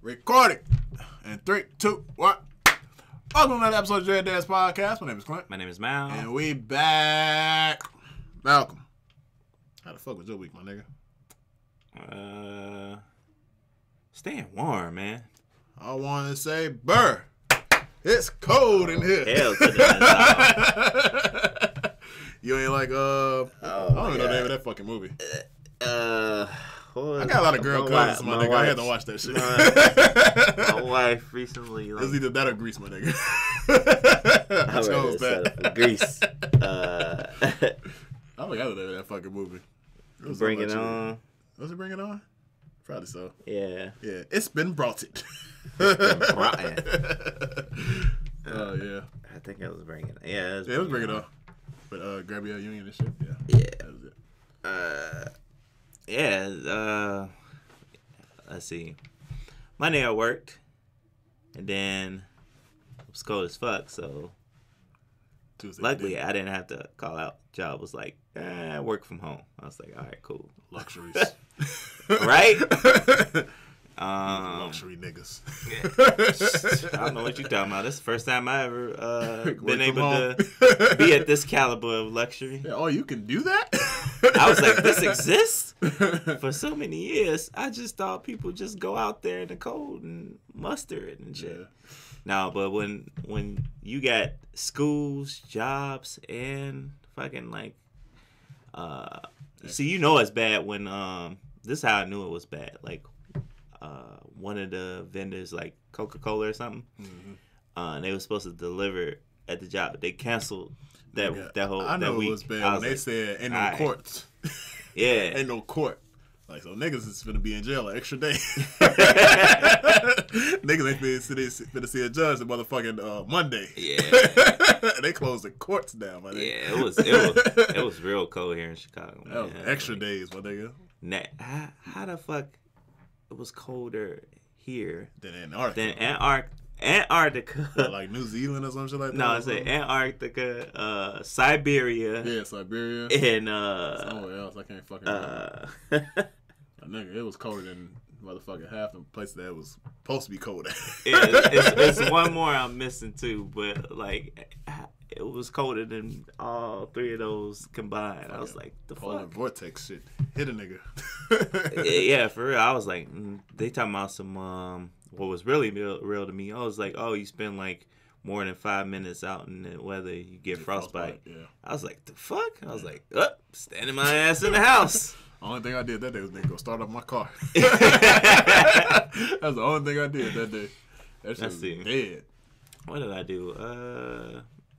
Recording. And 3, 2, 1. Welcome to another episode of DADS Podcast. My name is Clint. My name is Mal. And we back. Malcolm, how the fuck was your week, my nigga? Staying warm, man. I want to say, burr. It's cold in here. Hell to the You ain't like, I don't even know the name of that fucking movie. I got a lot of girl cousins, my nigga. I had to watch that shit. My wife recently. It was either that or Grease, my nigga. I chose that. Grease. I forgot the name of that fucking movie. Bring It On. Was it Bring It On? Probably so. Yeah. Yeah. It's been brought it. Oh, yeah. I think it was Bring It On. Yeah, it was Bring It On. But grab your union and shit. Yeah. Yeah. That was it. Let's see. Monday I worked, and then it was cold as fuck, so Tuesday, luckily I didn't have to call out. Job was like, work from home. I was like, all right, cool. Luxuries. Right? Luxury niggas. I don't know what you're talking about. This is the first time I ever been able to be at this caliber of luxury. Yeah, oh, you can do that? I was like, this exists? For so many years, I just thought people just go out there in the cold and muster it and shit. Yeah. No, but when you got schools, jobs, and fucking like, see, you know it's bad when, this is how I knew it was bad. Like, one of the vendors, like Coca-Cola or something, and they were supposed to deliver at the job. They canceled that whole I know that week. It was bad when they said ain't no courts. Yeah. Ain't no court. Like, so niggas is finna be in jail an extra day. Niggas ain't finna see a judge the motherfucking Monday. Yeah. They closed the courts down, my nigga. Yeah, it was real cold here in Chicago. That was extra days, my nigga. How the fuck it was colder here than Antarctica? Antarctica. Like New Zealand or some shit like that? No, it's like Antarctica, Siberia. Yeah, Siberia. And somewhere else. I can't fucking remember. Nigga, it was colder than motherfucking half the places that it was supposed to be cold at. Yeah, it's one more I'm missing too, but like it was colder than all three of those combined. I was like, the polar fuck? Vortex shit hit a nigga. Yeah, for real. I was like, they talking about some what was really real to me. I was like, oh, you spend like more than 5 minutes out in the weather, you get frostbite. Yeah. I was like, the fuck? I was like, standing my ass in the house. Only thing I did that day was go start up my car. That's the only thing I did that day. That shit was dead. What did I do?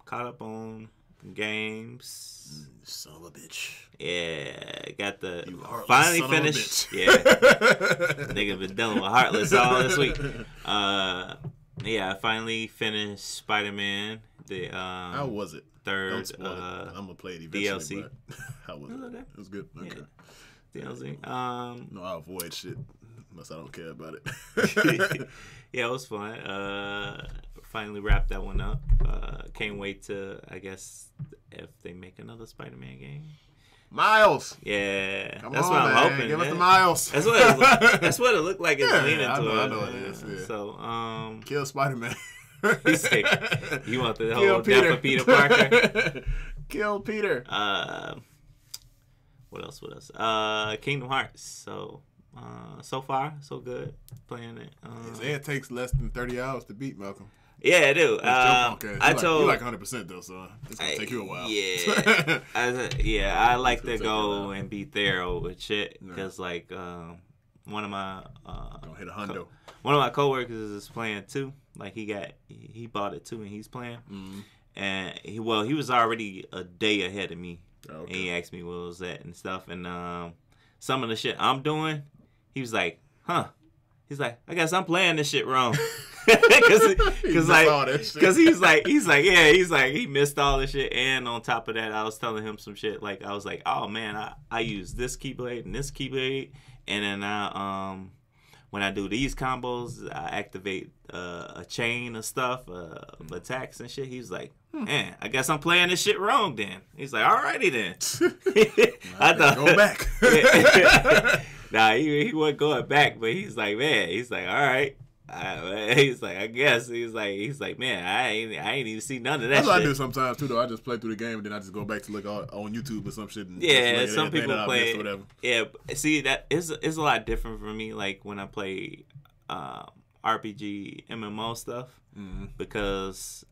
Caught up on games. Son of a bitch. Yeah, got the finally finished. Yeah, nigga been dealing with Heartless all this week. Yeah, I finally finished Spider-Man. How was it? Third. I'm gonna play it eventually. DLC. But how was it? It was good. Okay. Yeah. DLC. No, I avoid shit unless I don't care about it. Yeah, it was fun. Finally wrapped that one up. Can't wait to, I guess, if they make another Spider-Man game. Miles. Yeah, Come that's on, what I'm man. hoping. Give man. us the Miles. That's what it looked like. It's leaning to. I know it is. Yeah. So, kill Spider-Man. He's sick. You want the whole Peter. death of Peter Parker? Kill Peter. What else? Kingdom Hearts. So, so far, so good playing it. It takes less than 30 hours to beat, Malcolm. Yeah, I do. You like 100% though, so it's gonna take you a while. Yeah, I like to go and be thorough with shit because like one of my don't hit a hundo. One of my coworkers is playing too. Like he bought it too and he's playing. And he was already a day ahead of me. And he asked me what was that and stuff. And some of the shit I'm doing, he was like, huh. He's like, I guess I'm playing this shit wrong. Cause he missed all the shit. And on top of that, I was telling him some shit. Like, I was like, oh man, I use this keyblade and this keyblade. And then when I do these combos, I activate a chain of stuff, of attacks and shit. He's like, man, I guess I'm playing this shit wrong then. He's like, alrighty then. I thought, go back. Nah, he wasn't going back, but he's like, man, all right. He's like, I guess. He's like, man, I ain't even see none of that. That's shit. what I do sometimes too, though. I just play through the game and then I just go back to look on YouTube or some shit. And Yeah, just some people play. or whatever. Yeah, see, that is a lot different for me. Like when I play RPG MMO stuff, because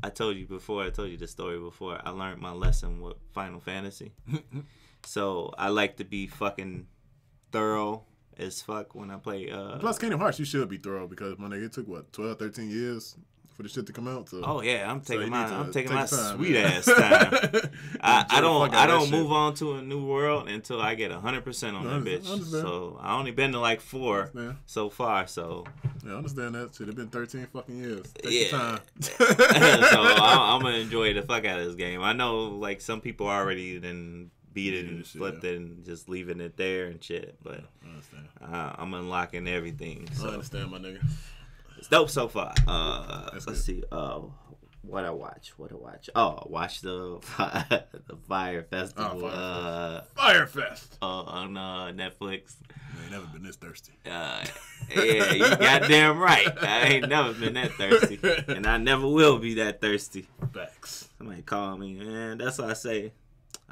I told you before. I told you the story before. I learned my lesson with Final Fantasy, so I like to be fucking thorough as fuck when I play. Plus, Kingdom Hearts, you should be thorough because my nigga, it took what 12, 13 years for the shit to come out. So. Oh yeah, I'm taking my time, sweet ass time. I don't move on to a new world until I get 100% on that bitch. So I only been to like 4 so far. So yeah, I understand that shit. It's been 13 fucking years. Take your time. So I'm gonna enjoy the fuck out of this game. I know like some people already then beat it and flipped it and just leaving it there and shit. But I understand. I'm unlocking everything. So. I understand, my nigga. It's dope so far. Let's see. What I watch? Oh, I watched the Fire Festival. Fire Fest on Netflix. I ain't never been this thirsty. Yeah, you goddamn right. I ain't never been that thirsty, and I never will be that thirsty. Facts. Somebody call me, man. That's what I say.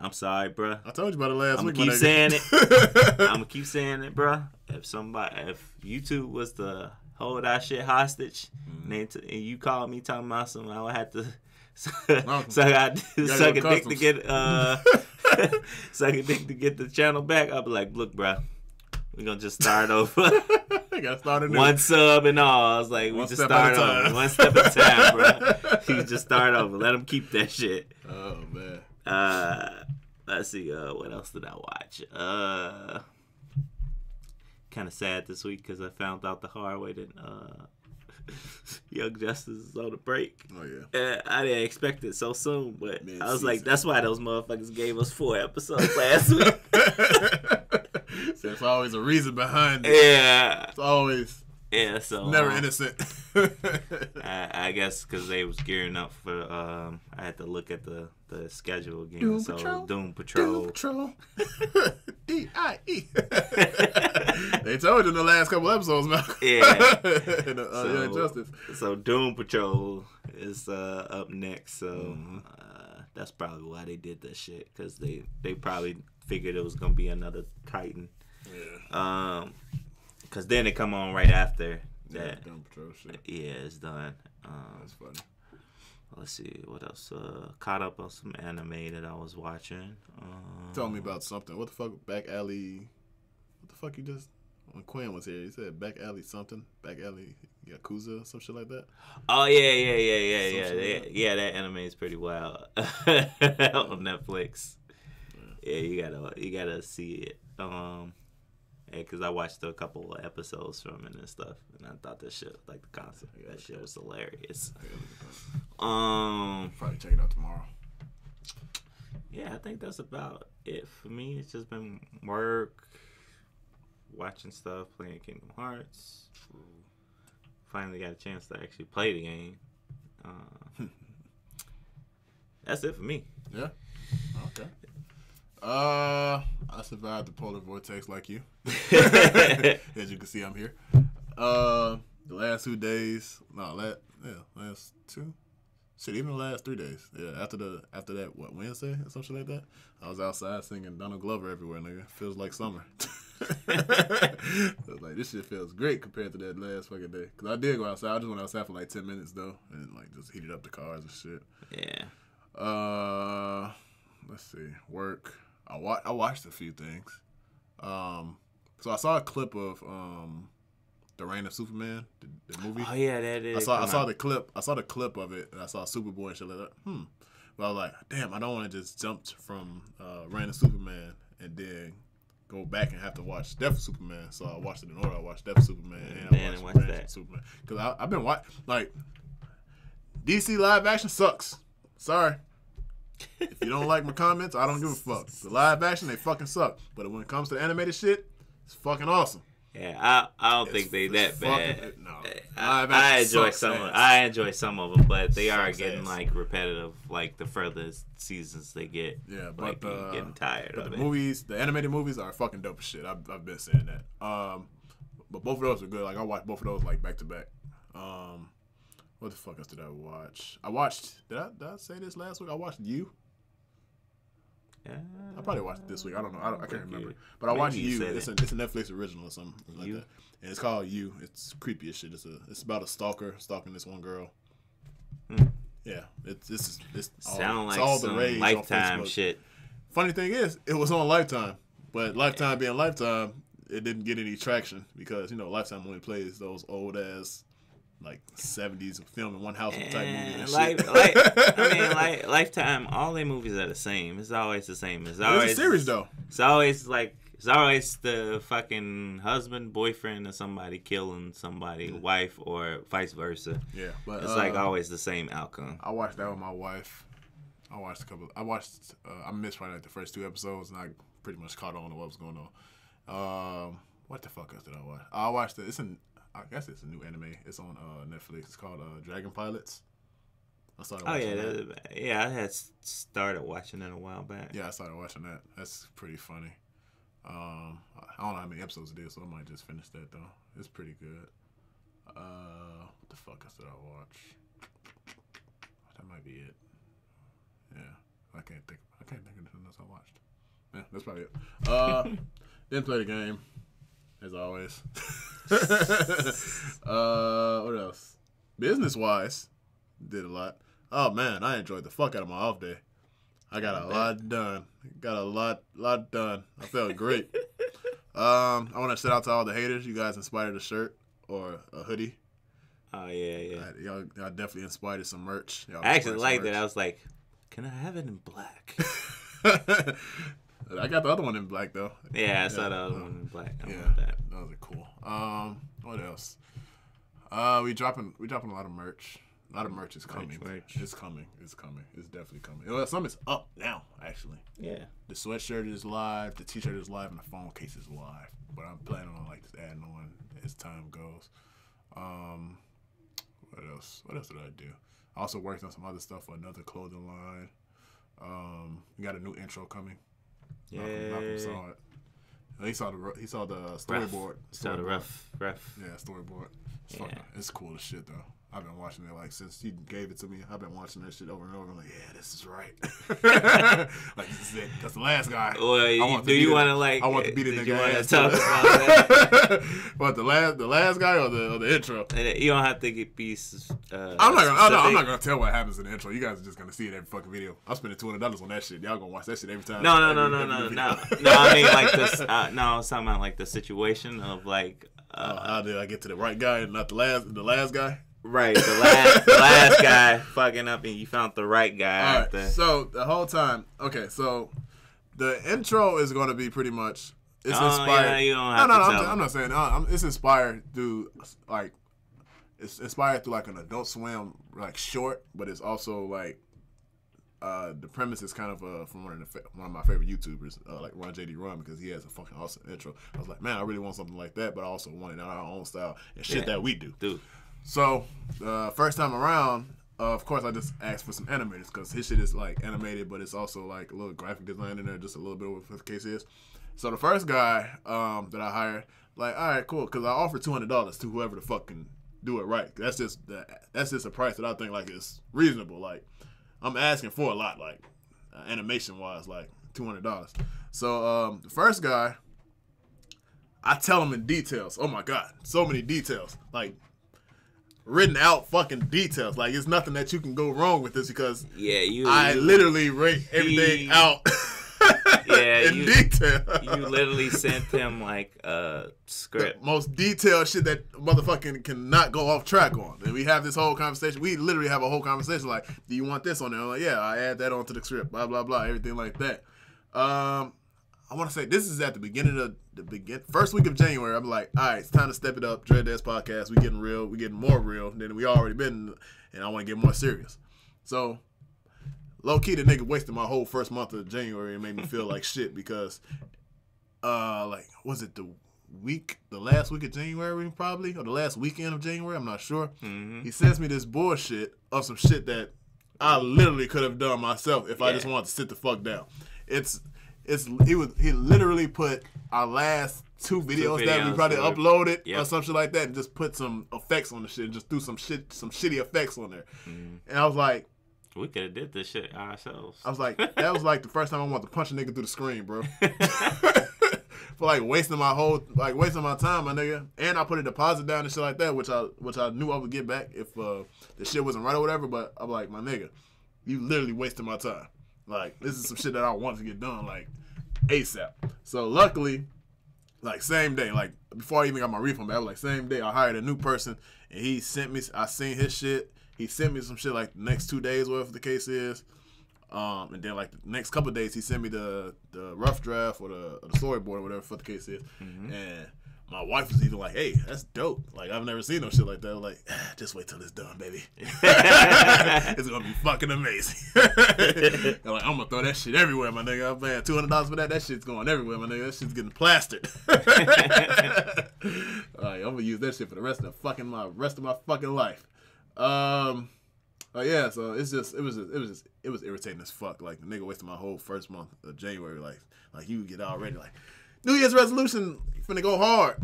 I'm sorry, bruh. I told you about it last week. I'm gonna keep saying it. I'm gonna keep saying it, bruh. If YouTube was to hold our shit hostage, and you called me talking about something, I would have to suck a dick to get suck a dick to get the channel back. I'll be like, look, bruh, we're gonna just start over. Gotta start anew. One sub and all. I was like, we just start over. One step at a time, bruh. You just start over. Let them keep that shit. Oh man. Let's see. What else did I watch? Kind of sad this week because I found out the hard way that Young Justice is on the break. Oh yeah. I didn't expect it so soon, but I was like, that's why those motherfuckers gave us 4 episodes last week. So there's always a reason behind it. Yeah. It's always. Yeah, so never innocent. I guess because they was gearing up for. I had to look at the schedule again. Doom Patrol. Doom Patrol. Doom Patrol. D.I.E. They told you in the last couple episodes, Malcolm. Yeah. Young Justice. So Doom Patrol is up next. So that's probably why they did that shit, because they probably figured it was gonna be another Titan. Yeah. Because then it come on right after that. Doom Patrol shit. Yeah, it's done. That's funny. Let's see what else. Caught up on some anime that I was watching. Tell me about something. What the fuck? Back Alley. What the fuck you just? When Quinn was here, he said Back Alley something. Back Alley Yakuza, some shit like that. Oh yeah. That anime is pretty wild on Netflix. Yeah, you gotta see it. Yeah, because I watched a couple of episodes from it and stuff, and I thought that shit, like the concept, that shit was hilarious. Probably check it out tomorrow. Yeah, I think that's about it for me. It's just been work, watching stuff, playing Kingdom Hearts. Finally got a chance to actually play the game. That's it for me. Yeah. Okay. I survived the polar vortex like you. As you can see, I'm here. The last 2 days, last 2. Shit, even the last 3 days. Yeah, after that, what, Wednesday or something like that? I was outside singing Donald Glover everywhere, nigga. Feels like summer. I was like, this shit feels great compared to that last fucking day. Cause I did go outside. I just went outside for like 10 minutes though, and like just heated up the cars and shit. Yeah. Let's see. Work. I watched a few things. So I saw a clip of The Reign of Superman, the movie. Oh yeah, that is. I saw the clip. I saw the clip of it, and I saw Superboy and shit like that. But I was like, damn, I don't want to just jump from Reign of Superman and then go back and have to watch Death of Superman. So I watched it in order. I watched Death of Superman and I watched Reign of Superman. Because I've been watching, like, DC live action sucks. Sorry. If you don't like my comments, I don't give a fuck. The live action, they fucking suck. But when it comes to the animated shit, it's fucking awesome. Yeah, I don't think they that bad. No, I enjoy some. I enjoy some of them, but they are getting like repetitive. Like the further seasons they get, yeah, but getting tired of the it. Movies, the animated movies are fucking dope as shit. I've been saying that. But both of those are good. Like I watched both of those like back to back. What the fuck else did I watch? I watched. Did I say this last week? I watched You. I probably watched it this week. I don't know. I can't remember. But I watched You. It's a Netflix original or something like that. And it's called You. It's creepy as shit. It's about a stalker stalking this one girl. Yeah, it's all the rage Lifetime shit. Funny thing is, it was on Lifetime, but Lifetime being Lifetime, it didn't get any traction because Lifetime only plays those old ass like 70s film in one house type movies and shit. Lifetime, all their movies are the same. It's always the same. It's a series though. It's always the fucking husband, boyfriend of somebody killing somebody, wife, or vice versa. Yeah, but it's like always the same outcome. I watched that with my wife. I watched I missed probably like the first 2 episodes, and I pretty much caught on to what was going on. What the fuck else did I watch? I watched it. I guess it's a new anime. It's on Netflix. It's called Dragon Pilots. I started watching that. I had started watching it a while back. Yeah, I started watching that. That's pretty funny. I don't know how many episodes it is, so I might just finish that though. It's pretty good. What the fuck else did I watch? That might be it. Yeah, I can't think of anything else I watched. Yeah, that's probably it. Didn't play the game, as always. What else? Business wise, did a lot. Oh man, I enjoyed the fuck out of my off day. I got a lot done. Lot done. I felt great. I want to shout out to all the haters. You guys inspired a shirt or a hoodie. Oh yeah. Y'all definitely inspired some merch. I actually liked it. I was like, can I have it in black? I got the other one in black though. Yeah, I saw the other one in black. I yeah, want that. Those are cool. What else? We dropping a lot of merch. A lot of merch is coming. It's coming. It's definitely coming. Well, some is up now, actually. Yeah. The sweatshirt is live. The t-shirt is live, and the phone case is live. But I'm planning on just adding on as time goes. What else? What else did I do? I also worked on some other stuff for another clothing line. We got a new intro coming. Yeah. Malcolm saw it. He saw the storyboard. Saw the rough. Yeah, storyboard. It's cool as shit though. I've been watching it like since he gave it to me. I've been watching that shit over and over. I'm like, yeah, this is right. Like this is it. That's the last guy. Well, I want to beat it. Did you want to talk about that? What the last guy or the intro? You don't have to get I'm not gonna tell what happens in the intro. You guys are just gonna see it every fucking video. I'm spending $200 on that shit. Y'all gonna watch that shit every time. No. I mean like this. No, I was talking about like the situation of like. How did I get to the right guy and not the last guy? Right, the last guy fucking up, and you found the right guy. All right, so the whole time, okay, so the intro is going to be pretty much inspired. Yeah, you don't have to tell I'm not saying it's inspired through like an Adult Swim like short, but it's also like the premise is kind of from one of my favorite YouTubers, like Ron JD Run, because he has a fucking awesome intro. I was like, man, I really want something like that, but I also want it in our own style and shit that we do. Dude. So, first time around, of course, I just asked for some animators because his shit is like animated, but it's also like a little graphic design in there, just a little bit of what the case is. So the first guy that I hired, like, all right, cool, because I offered $200 to whoever the fuck can do it right. That's just a price that I think like is reasonable. Like, I'm asking for a lot, like animation wise, like $200. So the first guy, I tell him in details. Oh my god, so many details, like. Written out fucking details. Like, it's nothing that you can go wrong with this because I literally rate everything out in detail. You literally sent him like a script. The most detailed shit that motherfucking cannot go off track on. And we have this whole conversation. We literally have a whole conversation like, do you want this on there? I'm like, yeah, I add that onto the script. Blah, blah, blah. Everything like that. I want to say this is at the beginning of first week of January. I'm like, all right, it's time to step it up. DADS podcast. We getting real. We getting more real than we already been, and I want to get more serious. So, low key, the nigga wasted my whole first month of January and made me feel like shit because, like, was it the last week of January probably, or the last weekend of January? I'm not sure. Mm-hmm. He sends me this bullshit of some shit that I literally could have done myself if I just wanted to sit the fuck down. he literally put our last two videos that we probably uploaded or some shit like that, and just put some effects on the shit, and just threw some shitty effects on there. And I was like, we could have did this shit ourselves. I was like, that was like the first time I wanted to punch a nigga through the screen, bro. For like wasting my time, my nigga. And I put a deposit down and shit like that, which I knew I would get back if the shit wasn't right or whatever. But I'm like, my nigga, you literally wasted my time. Like, this is some shit that I want to get done, like, ASAP. So luckily, like same day, like before I even got my refund back, like same day, I hired a new person, and he sent me. I seen his shit. He sent me some shit like the next 2 days, whatever the case is. And then like the next couple of days, he sent me the rough draft or the storyboard or whatever the case is. And my wife was even like, "Hey, that's dope. Like I've never seen no shit like that." I'm like, just wait till it's done, baby. It's gonna be fucking amazing. I'm like, I'm gonna throw that shit everywhere, my nigga. I'm paying $200 for that. That shit's going everywhere, my nigga. That shit's getting plastered. I'm gonna use that shit for the rest of my fucking life. Yeah, so it was irritating as fuck. Like the nigga wasted my whole first month of January. Like you get already like New Year's resolution, you finna go hard.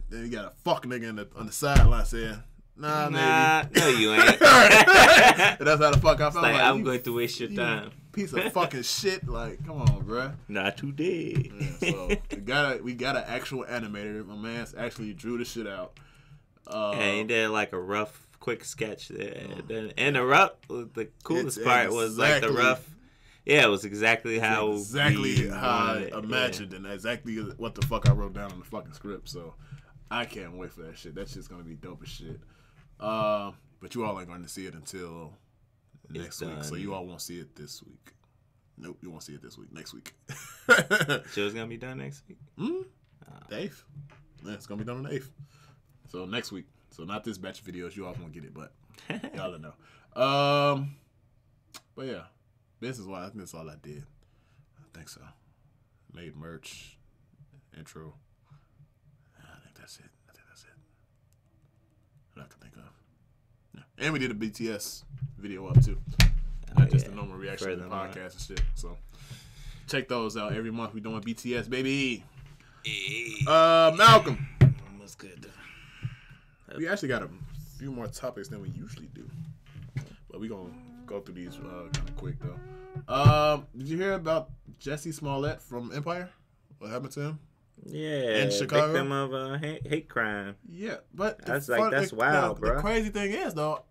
Then you got a fuck nigga on the sideline saying, nah, no, you ain't. And that's how the fuck I felt. Like I'm going to waste your time. Piece of fucking shit. Like, come on, bruh. Not today. Yeah, so we got an actual animator. My man actually drew the shit out. And he did like a rough, quick sketch there. And the coolest part was like the rough. Yeah, it was exactly how I imagined and exactly what the fuck I wrote down on the fucking script. So I can't wait for that shit. That shit's gonna be dope as shit. But you all ain't going to see it until next week. So you all won't see it this week. Nope, you won't see it this week. Next week. Show's gonna be done next week. The 8th. Yeah, it's gonna be done on the 8th. So next week. So not this batch of videos. You all won't get it, but y'all don't know. But yeah. Business-wise, I think that's all I did. I think so. Made merch, intro. I think that's it. What I can think of. Yeah. And we did a BTS video up, too. Not just a normal reaction to the podcast and shit. So, check those out. Every month we doing BTS, baby. Malcolm. Almost good. We actually got a few more topics than we usually do. But we going to go through these kind of quick, though. Did you hear about Jesse Smollett from Empire? What happened to him? Yeah, in Chicago? Victim of hate crime. Yeah, but that's wild, bro. The crazy thing is, though,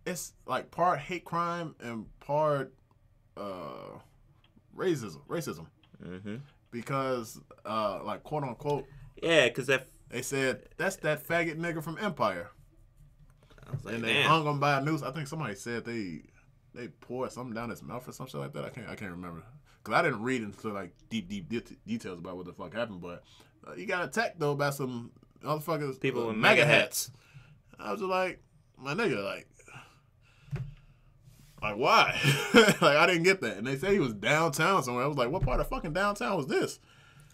it's like part hate crime and part racism. Because, like, quote unquote. Yeah, because they said that's that faggot nigga from Empire. Like, and they hung him by a noose. I think somebody said they poured something down his mouth or some shit like that. I can't remember, because I didn't read into like deep details about what the fuck happened. But he got attacked though by some motherfuckers, people with MAGA hats. I was just like, my nigga, like why? Like I didn't get that. And they said he was downtown somewhere. I was like, what part of fucking downtown was this?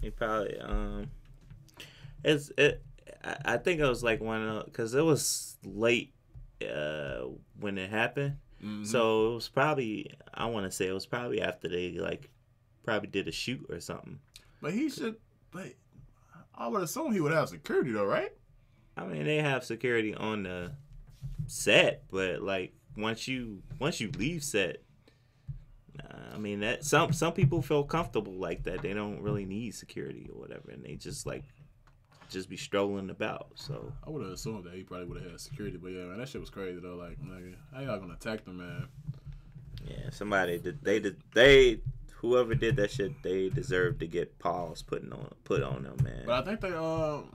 He probably I think it was like because it was late when it happened. So it was probably, I want to say it was probably after they like probably did a shoot or something. But I would assume he would have security though, right? I mean, they have security on the set, but like once you leave set, I mean that some people feel comfortable like that. They don't really need security or whatever, and they just be strolling about. So I would have assumed that he probably would have had security, but yeah, man, that shit was crazy though. Like, nigga, how y'all gonna attack them, man? Yeah, somebody they whoever did that shit, they deserve to get paws put on them, man. But I think they found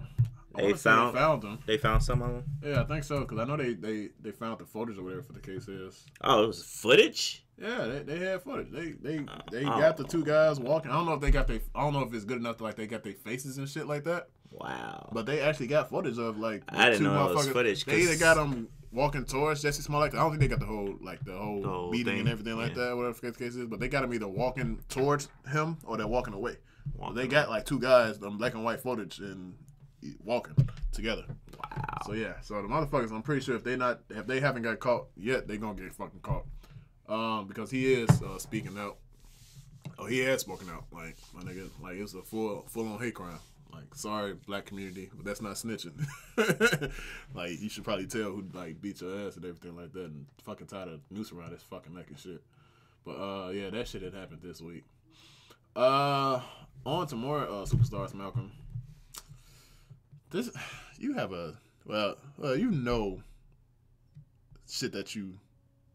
them. They found some of them. Yeah, I think so, because I know they found the footage or whatever for the case is. Oh, it was footage. Yeah, they had footage. They got the two guys walking. I don't know if I don't know if it's good enough to like they got their faces and shit like that. Wow. But they actually got footage of like I didn't two know it was motherfuckers. footage. They either got them walking towards Jesse Smollett. I don't think they got the whole beating and everything like that, whatever the case is. But they got them either walking towards him or they're walking away. They got like two guys, black and white footage, and walking together. Wow. So yeah, so the motherfuckers, I'm pretty sure if they haven't got caught yet, they gonna get fucking caught. Because he is speaking out Oh, he had spoken out, like my nigga, like it was a full on hate crime. Like, sorry, black community, but that's not snitching. Like, you should probably tell who like beat your ass and everything like that, and fucking tired of noose around his fucking neck and shit. But yeah, that shit had happened this week. On to more superstars, Malcolm. This, you have a well, you know, shit that you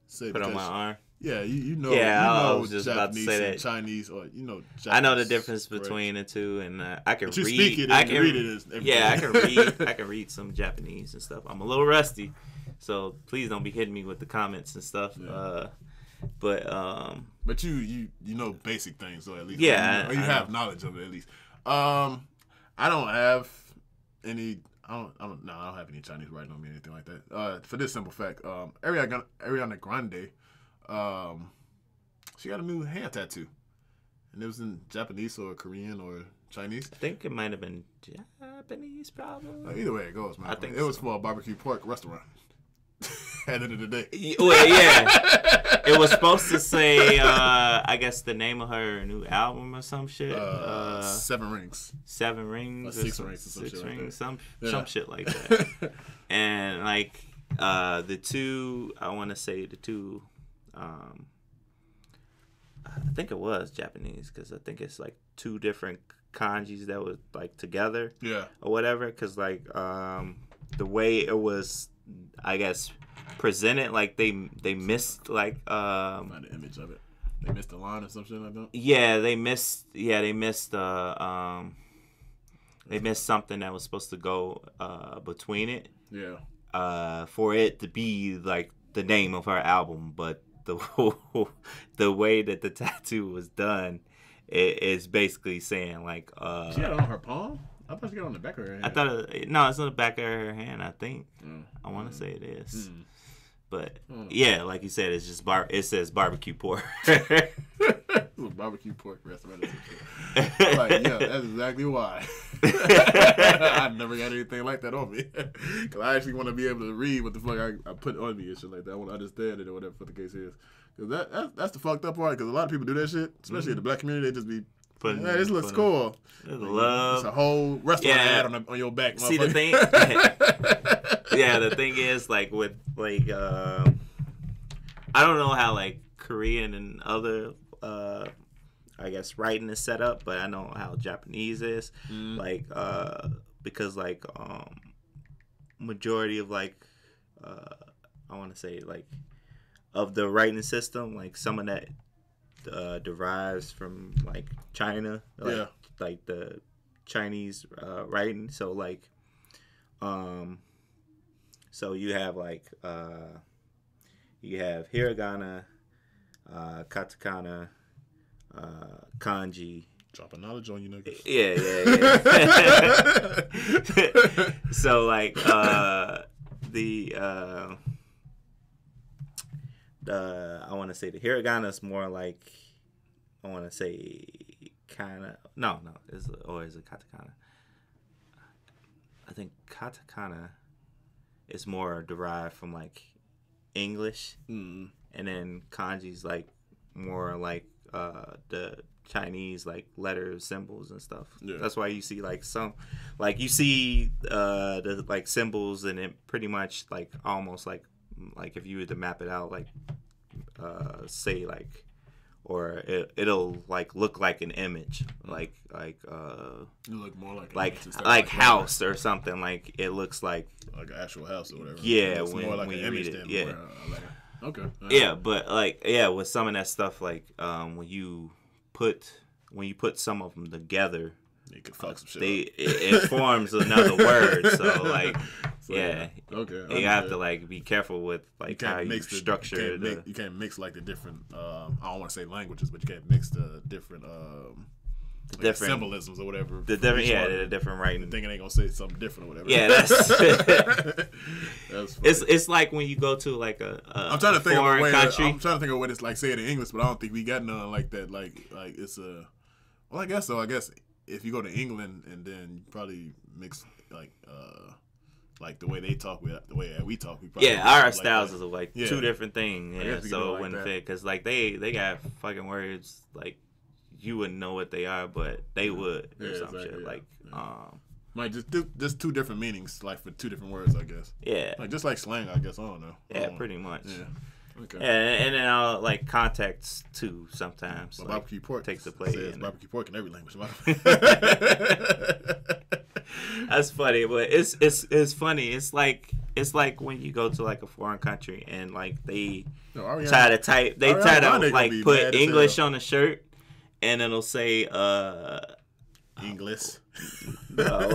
say Put on my arm. Yeah, you know. Yeah, you I know was just Japanese about to say and that. Chinese, or you know. Japanese, I know the difference between the two, and I can but you read. speak it. I And can read it. Yeah, I can read. I can read some Japanese and stuff. I'm a little rusty, so please don't be hitting me with the comments and stuff. Yeah. But you know basic things, so at least yeah, you have knowledge of it at least. I don't have any. I don't have any Chinese writing on me or anything like that. For this simple fact, Ariana Grande, she got a new hand tattoo, and it was in Japanese or Korean or Chinese. I think it might have been Japanese, probably. Either way it goes, man. I think it was for a barbecue pork restaurant. At the end of the day. Well, yeah. It was supposed to say, I guess, the name of her new album or some shit. 7 Rings. 7 Rings. Or 6 Rings or some shit like that. Some shit like that. And, like, the two, I want to say the two, I think it was Japanese, because I think it's, like, 2 different kanjis that was, like, together. Yeah. Or whatever, because, like, the way it was, I guess, presented, like they missed like find the image of it. They missed a line or something like that. Yeah, they missed something that was supposed to go between it. Yeah. For it to be like the name of her album, but the way that the tattoo was done, it is basically saying like she had it on her palm. I thought she got it on the back of her hand. I thought no, it's on the back of her hand. I think. I want to say it is. But yeah, like you said, it's just it says barbecue pork. Barbecue pork restaurant. Like, yeah, that's exactly why. I never got anything like that on me. Cause I actually want to be able to read what the fuck I put on me and shit like that. I want to understand it or whatever the case is. Cause that's the fucked up part. Cause a lot of people do that shit, especially in the black community. They just be. Hey, this looks cool. Love. It's a whole restaurant ad on your back. See the thing. Yeah, the thing is like with like I don't know how like Korean and other I guess writing is set up, but I know how Japanese is. Like because like majority of like I want to say like of the writing system, like some of that derives from like China, like the Chinese writing. So like, so you have like you have hiragana, katakana, kanji. Dropping knowledge on you niggas. Yeah. So like the I want to say the hiragana is more like I want to say kind of no is it katakana? I think katakana is more derived from like English, and then kanji's like more like the Chinese like letters, symbols and stuff. Yeah. That's why you see like some like you see the like symbols, and it pretty much like almost like if you were to map it out, like say like, or it'll like look like an image, like you look more like house or something. Like it looks like an actual house or whatever. Yeah, it's when more like when an you image read it, than yeah. more, like, okay. Yeah, but like with some of that stuff, like when you put some of them together, you could fuck some shit it forms another word. So like, yeah, okay. You have to like be careful with like how you structure. You can't mix like the different. I don't want to say languages, but you can't mix the different. Like different symbolisms or whatever. The different writing. Thinking they gonna say something different or whatever. Yeah, that's. That's it's like when you go to like I'm trying to think foreign of a way. country. I'm trying to think of what it's like say it in English, but I don't think we got none like that. Like it's a. Well, I guess so. I guess if you go to England and then you probably mix like the way they talk with the way we talk. We probably our styles is like two different things. Yeah, so it wouldn't fit because like they got fucking words like you wouldn't know what they are, but they would or some exactly, shit. yeah. Like, Like just two different meanings, like for two different words, I guess. yeah, Like just like slang, I guess. I don't know. yeah, pretty much. Yeah. Okay. And then I'll like context too sometimes. Well, like, barbecue pork takes the play. Says barbecue pork in every language. That's funny, but it's funny. It's like when you go to like a foreign country and like they try to like put English on the shirt, and it'll say English. No,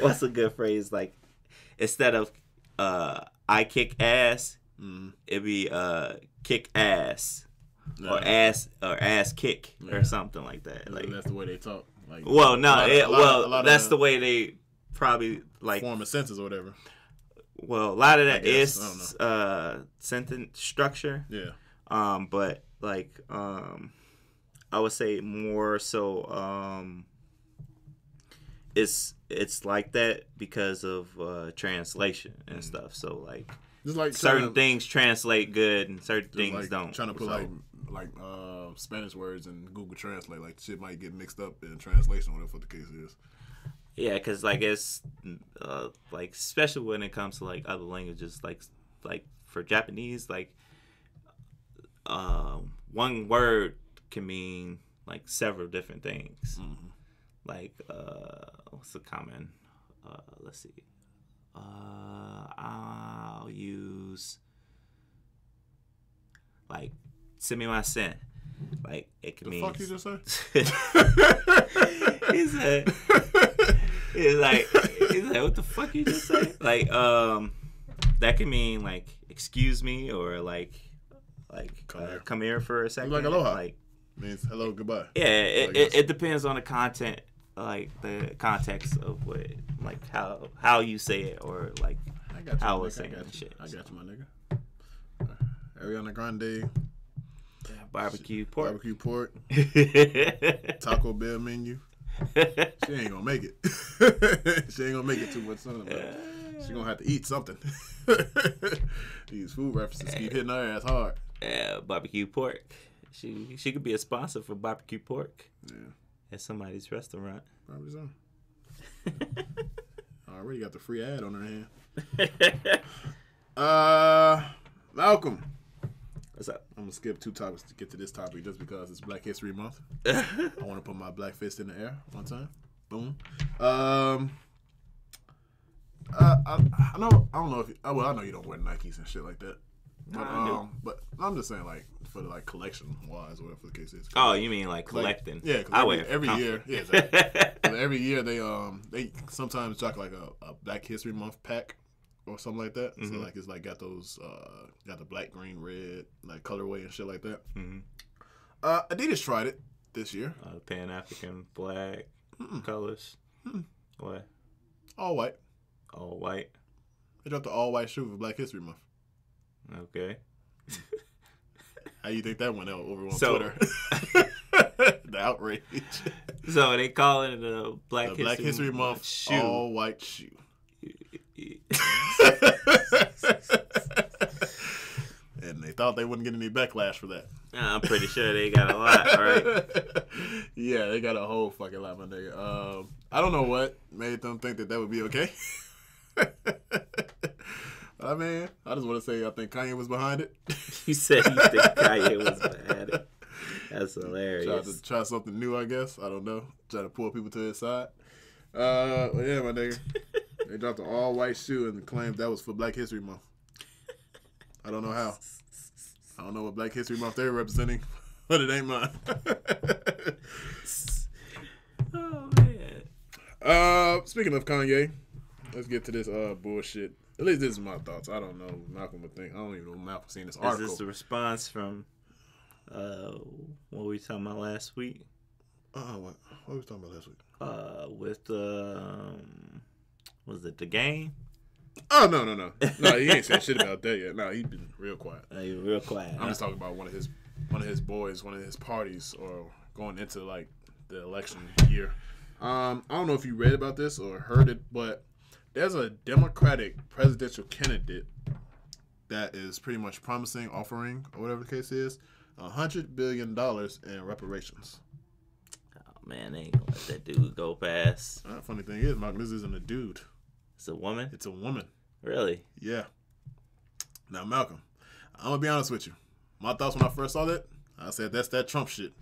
what's a good phrase? Like instead of I kick ass, it'd be kick ass. Or ass kick or something like that. Like that's the way they talk. Like, well, no, that's the way they probably like form a sentence or whatever. Well, a lot of that is sentence structure. Yeah. But like I would say more so it's like that because of translation and stuff. So like. Just like certain things translate good and certain things like don't. Trying to put like Spanish words in Google Translate, like shit might get mixed up in translation, whatever the case is. Yeah, because like it's like especially when it comes to like other languages, like for Japanese, like one word can mean like several different things. Mm-hmm. Like what's a common? Let's see. I'll use like sumimasen. Like it can mean. The fuck you just say? he's like, what the fuck you just say? Like that can mean like excuse me or like come here for a second. Like aloha. Like means hello, goodbye. Yeah, it depends on the content. Like the context of what, like how you say it, or like how it's saying shit. I got you, my nigga. Ariana Grande, barbecue pork. Barbecue pork. Taco Bell menu. She ain't gonna make it. She ain't gonna make it too much sooner. She gonna have to eat something. These food references keep hitting her ass hard. Yeah, barbecue pork. She could be a sponsor for barbecue pork. Yeah. At somebody's restaurant. Probably so. Already got the free ad on her hand. Malcolm. What's up? I'm gonna skip 2 topics to get to this topic just because it's Black History Month. I want to put my black fist in the air one time. Boom. I don't know if I know you don't wear Nikes and shit like that. But I'm just saying, like, for the like collection wise, whatever the case is. Oh, you mean like collecting? Yeah, every year. Yeah, exactly. Every year they sometimes drop like a Black History Month pack or something like that. Mm-hmm. So like it's like got those got the black, green, red like colorway and shit like that. Mm-hmm. Adidas tried it this year. Pan African black colors. What? All white. All white. They dropped the all white shoe for Black History Month. Okay. How you think that went out over on Twitter? The outrage. So they call it a Black History Month shoe. All white shoe. And they thought they wouldn't get any backlash for that. I'm pretty sure they got a lot, right? Yeah, they got a whole fucking lot, my nigga. I don't know what made them think that would be okay. I mean, I just want to say I think Kanye was behind it. You said you think Kanye was behind it. That's hilarious. Try something new, I guess. I don't know. Try to pull people to his side. Yeah, my nigga. They dropped an all-white shoe and claimed that was for Black History Month. I don't know how. I don't know what Black History Month they're representing, but it ain't mine. Oh, man. Speaking of Kanye, let's get to this bullshit. At least this is my thoughts. I don't know what Malcolm would think. I don't even know if Malcolm seen this article. Is this the response from what we talking about last week? What were we talking about last week? With was it the game? Oh no, he ain't said shit about that yet. No, he's been real quiet. He's real quiet. I'm just talking about one of his boys, one of his parties, or going into like the election year. I don't know if you read about this or heard it, but there's a Democratic presidential candidate that is pretty much offering, or whatever the case is, $100 billion in reparations. man, they ain't gonna let that dude go past. Funny thing is, Malcolm, this isn't a dude. It's a woman? It's a woman. Really? Yeah. Now, Malcolm, I'm going to be honest with you. My thoughts when I first saw that, I said, that's that Trump shit.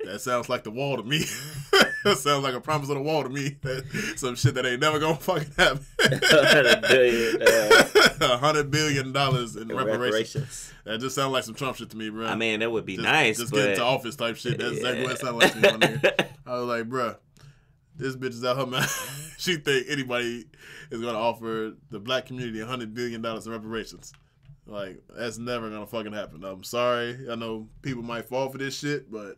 That sounds like the wall to me. That sounds like a promise of the wall to me. Some shit that ain't never going to fucking happen. $100 billion in reparations. That just sounds like some Trump shit to me, bro. I mean, that would be nice, just but... get into office type shit. That's exactly what it sounds like to me, my nigga. I was like, bro, this bitch is out her mind. She think anybody is going to offer the black community $100 billion in reparations. Like, that's never going to fucking happen. I'm sorry. I know people might fall for this shit, but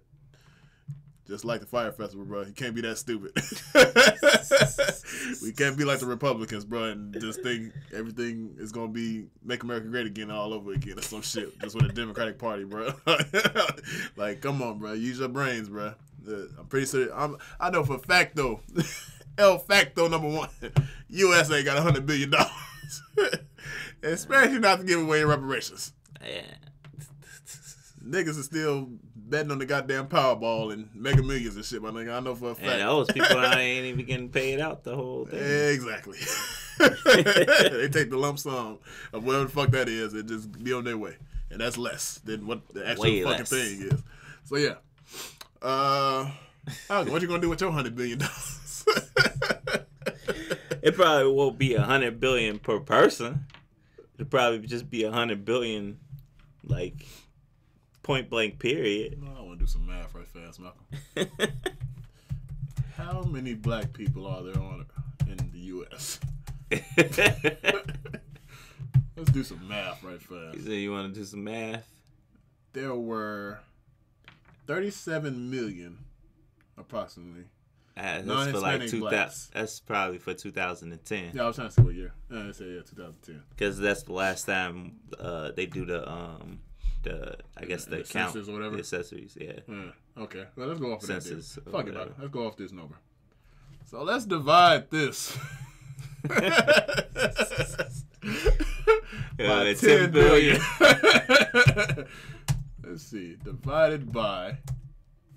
just like the Fire Festival, bro, you can't be that stupid. We can't be like the Republicans, bro, and just think everything is going to be make America great again all over again or some shit. Just with the Democratic Party, bro. Like, come on, bro. Use your brains, bro. I'm pretty sure. I know for a fact, though, El Facto number one, U.S. ain't got $100 billion. Especially not to give away reparations. Yeah. Niggas are still betting on the goddamn Powerball and Mega Millions and shit, my nigga. I know for a fact. And those people ain't even getting paid out the whole thing. Exactly. They take the lump sum of whatever the fuck that is and just be on their way. And that's less than what the actual Way fucking less. thing is. So, yeah. What you gonna do with your $100 billion? It probably won't be $100 billion per person. It'll probably just be $100 billion, like, point blank period. I want to do some math right fast, Malcolm. How many black people are there in the U.S.? Let's do some math right fast. You said you want to do some math? There were 37 million, approximately. That's for like 2000. blacks. That's probably for 2010. Yeah, I was trying to see what year. I said 2010. Because that's the last time they do the I guess the count, census or whatever. the accessories. Yeah. Okay. Well, let's go off of that. Census. Fuck it, about it. Let's go off this number. So let's divide this. By 10 billion. Let's see. Divided by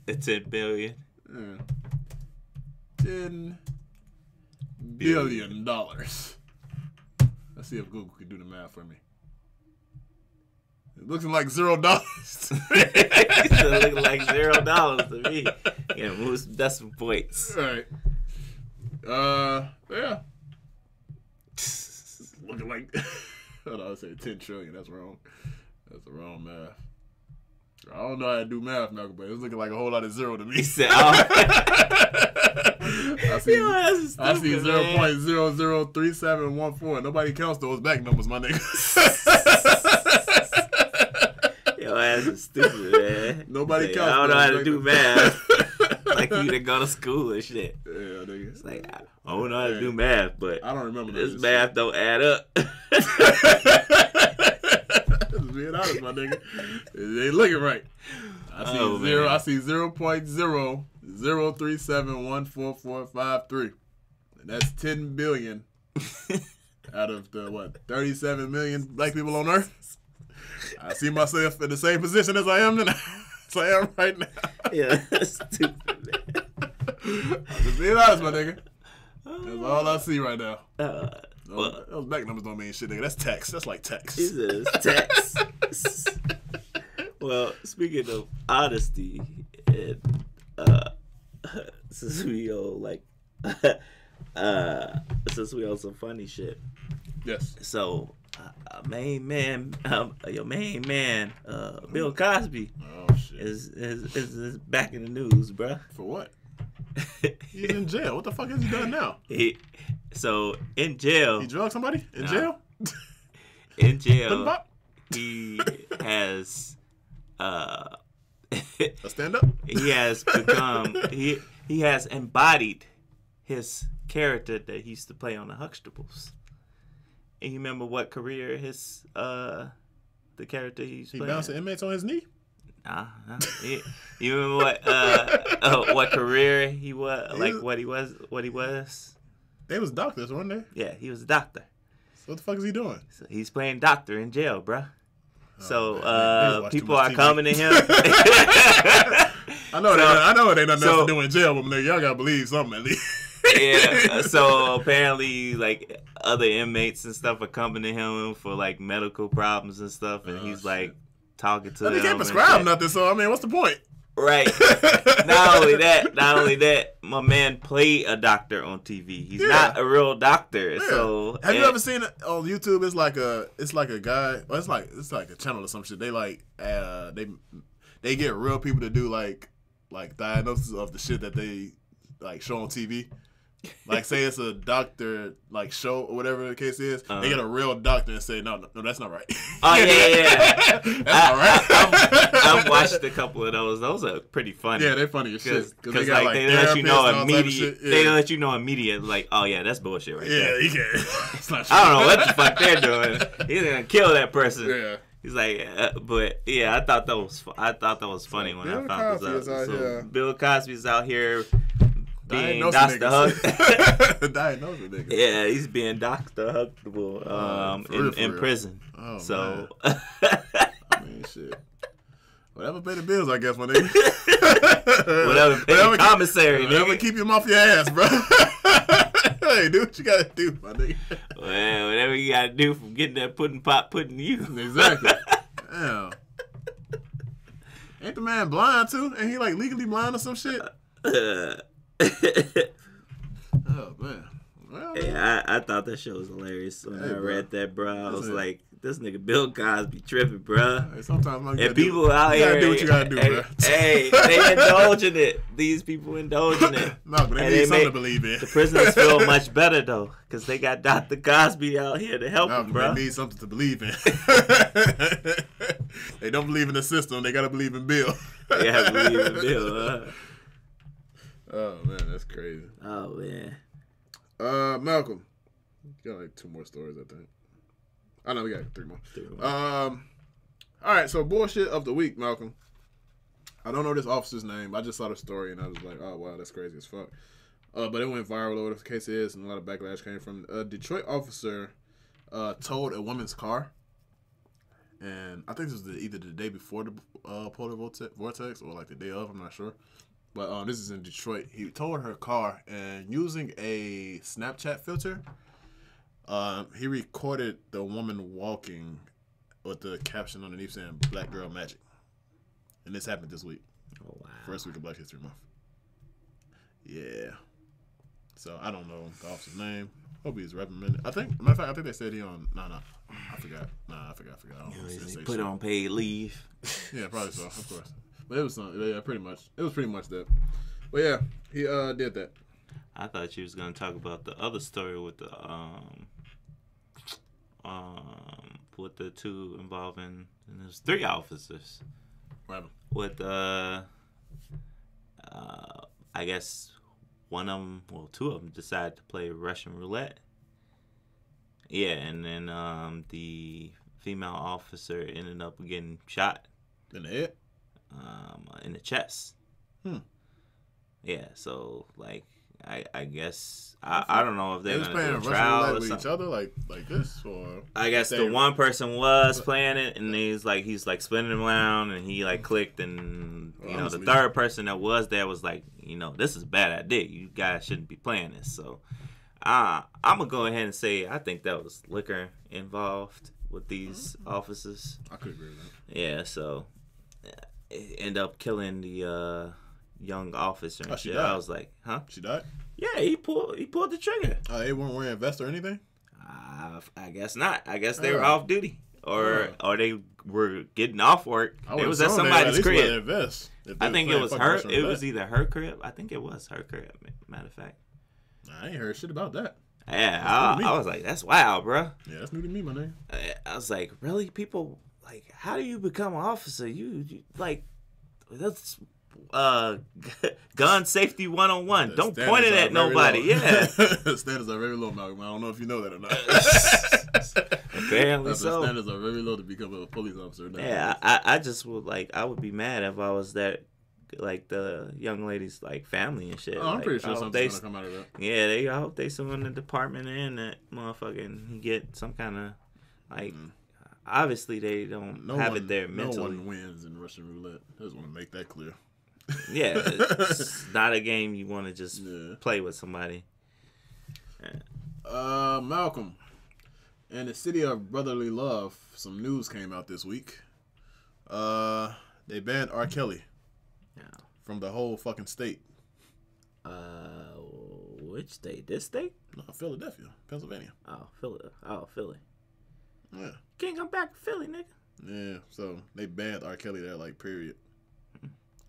10 billion. $10 billion. Let's see if Google can do the math for me. It looks like $0. It looks like $0 to me. Yeah, move some decimal points. All right. Yeah. Looking like. Hold on, I said 10 trillion. That's wrong. That's the wrong math. I don't know how to do math, Malcolm, but it's looking like a whole lot of zero to me. He said, oh. I see 0.003714. Nobody counts those back numbers, my nigga. Your ass is stupid, man. Nobody counts. I don't know how to do math. Like you to go to school and shit. Yeah, nigga. It's like, I don't know how to do math, but I don't remember this math don't add up. Just being honest, my nigga. It ain't looking right. I see 0.003714453. And that's 10 billion out of the 37 million black people on Earth. I see myself in the same position as I am now. As I am right now. Yeah, that's stupid, man. I'm just being honest, my nigga. That's all I see right now. Those back numbers don't mean shit, nigga. That's text. That's like text. This is text. Well, speaking of honesty, and since we on some funny shit. Yes. So, your main man, Bill Cosby, is back in the news, bruh. For what? He's in jail. What the fuck has he done now? So in jail, he drugged somebody in jail. In jail, he has a stand up. He has become he has embodied his character that he used to play on the Huxtables. And you remember what career his the character he's playing? He bouncing inmates on his knee. Nah. You remember what career he was? Like what he was? They was doctors, weren't they? Yeah, he was a doctor. So what the fuck is he doing? So he's playing doctor in jail, bruh. Oh, so people are coming to him. I know it ain't nothing else to do in jail, but nigga, y'all gotta believe something at least. Yeah, so apparently, like, other inmates and stuff are coming to him for, like, medical problems and stuff, and he's, like, talking to them. He can't prescribe nothing, so, I mean, what's the point? Right. Not only that, my man played a doctor on TV. He's not a real doctor. Yeah. So have you ever seen it on YouTube? It's like a guy. Well, it's like a channel or some shit. They like they get real people to do like diagnosis of the shit that they like show on TV. Like, say it's a doctor like show or whatever the case is, they get a real doctor and say, no, that's not right. Oh yeah. That's not right. I've watched a couple of those. Those are pretty funny. Yeah, they're funny as shit. Because they let you know immediate. They let you know immediate. Like, oh yeah, that's bullshit right there. Yeah, he can't. It's not true. I don't know what the fuck they're doing. He's gonna kill that person. Yeah. He's like, but yeah, I thought that was funny when I found this out. So Bill Cosby's out here. Being Dr. Diagnosing niggas. Yeah, he's being Dr. Huxtable in prison. Oh, so I mean, shit. Whatever pay the bills, I guess, my nigga. whatever pay the commissary, whatever nigga. Keep him off your ass, bro. Hey, do what you gotta do, my nigga. Well, whatever you gotta do from getting that pudding pot put in you. Exactly. Damn. Ain't the man blind too? Ain't he like legally blind or some shit? Oh man. Well, yeah, I thought that show was hilarious when I read that, bro. I was like, this nigga Bill Cosby tripping, bro. Hey, sometimes and people out here, do what you gotta do, bro. Hey, they indulging it. These people indulging it. No, but they need something to believe in. The prisoners feel much better though, because they got Dr. Cosby out here to help them, bro. They need something to believe in. They don't believe in the system. They gotta believe in Bill. They gotta believe in Bill, huh? Oh man, that's crazy. Oh man. Malcolm, you got like 2 more stories, I think. Oh no, we got 3 more. All right, so bullshit of the week, Malcolm. I don't know this officer's name. I just saw the story and I was like, oh wow, that's crazy as fuck. But it went viral, or whatever the case is, and a lot of backlash came from a Detroit officer towed a woman's car, and I think this was either the day before the polar vortex or like the day of. I'm not sure. But this is in Detroit. He towed her car, and using a Snapchat filter, he recorded the woman walking with the caption underneath saying "Black Girl Magic." And this happened this week. Oh, wow. First week of Black History Month. Yeah. So, I don't know the officer's name. Hope he's reprimanded. Matter of fact, I think they said he on... No, I forgot. I don't He put on paid leave. Yeah, probably so, of course. But it was something. Yeah, pretty much. It was pretty much that. But yeah, he did that. I thought you was gonna talk about the other story with the with the 2 involving, and there's 3 officers. What happened? With I guess one of them, well, 2 of them decided to play Russian roulette. Yeah, and then the female officer ended up getting shot in the head. In the chest. Yeah, so like I guess I don't know if they're gonna playing do a trial or with something. Each other like this, or I guess the one person was playing it, and he's like spinning around, and he like clicked, and the 3rd person that was there was like, this is a bad idea. You guys shouldn't be playing this. So I'm gonna go ahead and say I think that was liquor involved with these officers. I could agree with that. Yeah, so it ended up killing the young officer and shit. Died. I was like, huh? She died? Yeah, he pulled the trigger. They weren't wearing a vest or anything? I guess not. I guess they were off duty. Or they were getting off work. It was at somebody's crib. I think it was her. It was either her crib. I think it was her crib, matter of fact. I ain't heard shit about that. Yeah, I was like, that's wild, bro. Yeah, that's new to me, my name. I was like, really? People, like, how do you become an officer? You like, that's gun safety 101. Don't point it at nobody. Yeah. Standards are very low, Malcolm. I don't know if you know that or not. Apparently so. The standards are very low to become a police officer. Yeah, I just would I would be mad if I was that, like, the young lady's like family and shit. Oh, I'm like, pretty sure something's gonna come out of that. Yeah, I hope they sue in the department and that motherfucking get some kind of like. Obviously, they don't have it there mentally. No one wins in Russian roulette. I just want to make that clear. Yeah, it's not a game you want to just play with somebody. Malcolm. In the city of brotherly love, some news came out this week. They banned R. Kelly from the whole fucking state. Which state? This state? No, Philadelphia, Pennsylvania. Philly. Yeah. Can't come back to Philly, nigga. Yeah, so they banned R. Kelly there, like, period.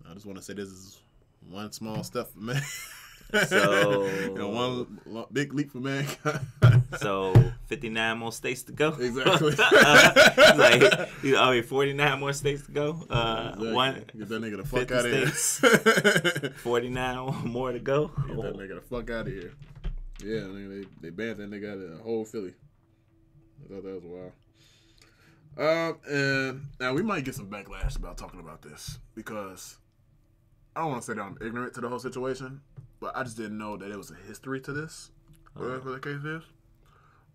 I just want to say this is one small step for man. So, one big leap for mankind. So 59 more states to go. Exactly. 49 more states to go. Exactly. Get that nigga the fuck out of here. 49 more to go. Get that nigga the fuck out of here. Yeah, they banned that nigga out of the whole Philly. I thought that was wild. And now we might get some backlash about talking about this because I don't want to say that I'm ignorant to the whole situation, but I just didn't know that there was a history to this, whatever the case is.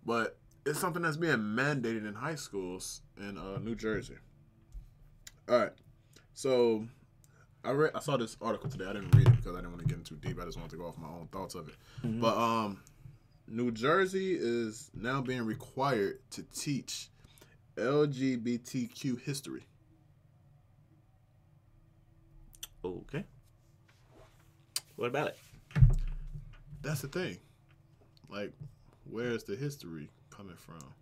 But it's something that's being mandated in high schools in New Jersey. All right, so I saw this article today. I didn't read it because I didn't want to get in too deep. I just wanted to go off my own thoughts of it. Mm-hmm. But New Jersey is now being required to teach LGBTQ history. Okay. What about it? That's the thing. Like, where's the history coming from?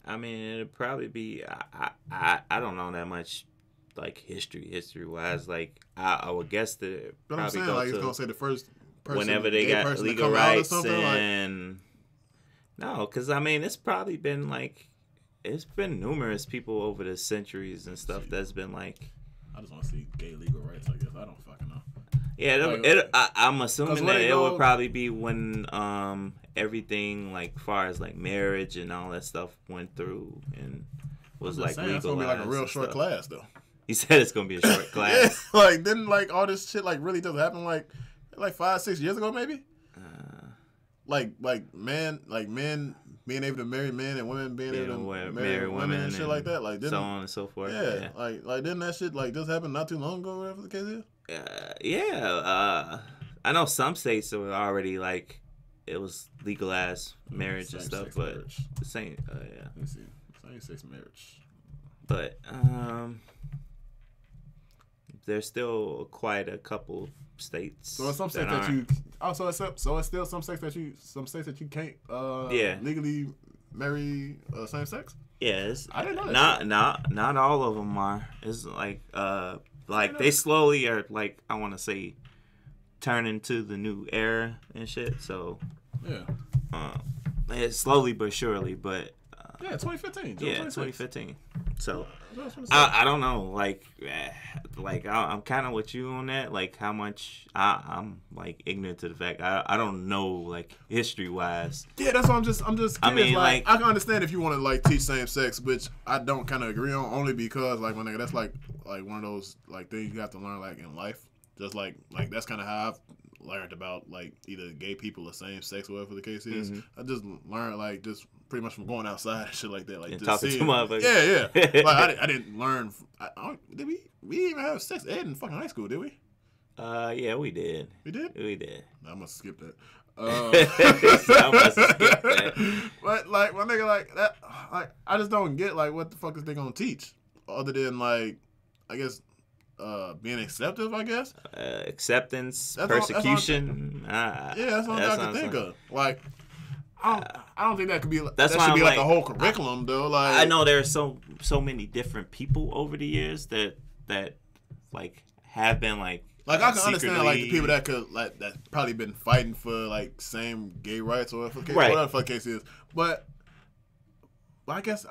I mean, it'd probably be I don't know that much, like history wise. Like I would guess that. But I'm saying like it's gonna say the first person whenever they got legal rights and like... no, because I mean it's probably been like it's been numerous people over the centuries and stuff that's been like. I just want to see gay legal rights. I guess I don't fucking know. Yeah, I'm assuming that it would probably be when everything like far as like marriage and all that stuff went through and was like legalized. It's gonna be like a real short class though. He said it's gonna be a short class. Yeah, like didn't like all this shit like really just happen like 5-6 years ago maybe. Like men being able to marry men and women being able to marry women and shit like that. Like so on and so forth. Yeah. Like didn't that shit like just happen not too long ago, whatever the case is? I know some states are already like it was legalized marriage and stuff, but marriage. The same. Yeah. Let's see, same-sex marriage. But there's still quite a couple states. So some states that you also so it's still some states that you can't legally marry same sex. Yes. I didn't know that. Not all of them are. It's like they slowly are like I want to say turning to the new era and shit. So it's slowly but surely, but 2015. Yeah, 2015. So I don't know, like I'm kind of with you on that. Like how much I'm like ignorant to the fact I don't know like history wise. Yeah, that's what I'm just. Curious. I mean, like I can understand if you want to like teach same sex, which I don't kind of agree on, only because like my nigga, that's like one of those like things you have to learn like in life. Just like that's kind of how I've learned about like either gay people or same sex, whatever the case is. Mm-hmm. I just learned like just pretty much from going outside and shit like that. Like and just talking to motherfuckers. Yeah. Like I didn't learn. Did we didn't even have sex ed in fucking high school? Did we? Yeah, we did. We did. We did. I must have skipped that. I must have skipped that. But like my nigga, like that, like I just don't get like what the fuck is they gonna teach other than like I guess. Being acceptive, I guess. Acceptance, persecution. That's what I can think of. Like, I don't think that could be. That should be like a whole curriculum, though. Like, I know there are so many different people over the years that like have been like. Like I can understand like the people that could like that probably been fighting for like same gay rights or whatever the case is. But I guess